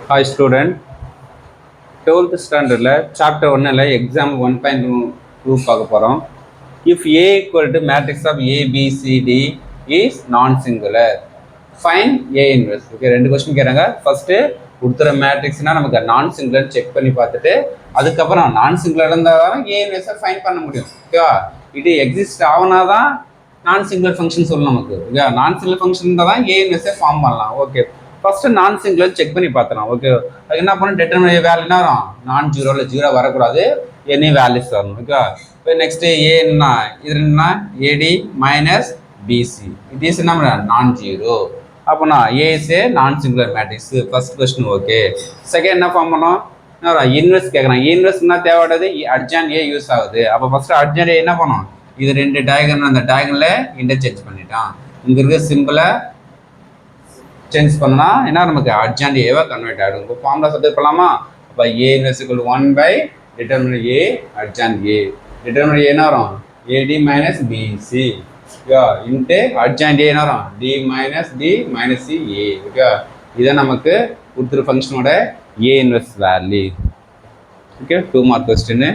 Hi student, 12th standard chapter 1 exam 1.2 பார்க்க போறோம். If A equal to matrix of A, B, C, D is non-singular, find A inverse. Okay, ரெண்டு question கேட்குறாங்க. First கொடுத்துற மேட்ரிக்ஸ்னா நமக்கு நான் singular check பண்ணி பார்த்துட்டு அதுக்கப்புறம் நான் சிங்குலர் இருந்தால் தான் ஏ இன்வெர்ஸை ஃபைண்ட் பண்ண முடியும். ஓகேவா, இது எக்ஸிஸ்ட் ஆகுனா தான் நான் சிங்குலர் ஃபங்க்ஷன் சொல்லணும் நமக்கு. ஓகே, நான் சிங்குலர் ஃபங்க்ஷன் இருந்தால் தான் ஏ இன்வெர்ஸை ஃபார்ம் பண்ணலாம். ஓகே, ஃபர்ஸ்ட் நான் சிங்குலர் செக் பண்ணி பார்த்துலாம். ஓகே, அதுக்கு என்ன பண்ணணும், டெட்டர்மினேட் வேல்யூ என்ன வரும், நான் ஜீரோவில் ஜீரோ வரக்கூடாது, எனி வேல்யூஸ் வரணும். ஓகே, இப்போ நெக்ஸ்ட் ஏன்னா இது என்ன, AD minus BC, it is என்ன நான் ஜீரோ. அப்போனா A is a non singular matrix. First question okay. Second என்ன ஃபார்ம் பண்ணோம், இன்வெர்ஸ் கேட்குறான். இன்வெர்ஸ் என்ன தேவைப்படுது, அட்ஜான் ஏ யூஸ் ஆகுது. அப்போ ஃபர்ஸ்ட் அட்ஜான் ஏ என்ன பண்ணோம், இது ரெண்டு டயகன் அந்த டயகன்ல இன்டர்சேஞ்ச் பண்ணிட்டான். இங்க இருக்க சிம்பிளை சேஞ்ச் பண்ணா என்ன நமக்கு அட்ஜான் ஏவா கன்வெர்ட் ஆகிடும். இப்போ ஃபார்முலா சப்ஸ்டிட் பண்ணலாமா. அப்போ A inverse equal 1 by determinant A adjoint A. Determinant என்ன வரும், AD minus BC. Okay, into adjoint A என்ன வரும், D minus D minus C A. Okay, இதான் நமக்கு கொடுத்துரு ஃபங்க்ஷனோட A inverse value. Okay, 2 mark question.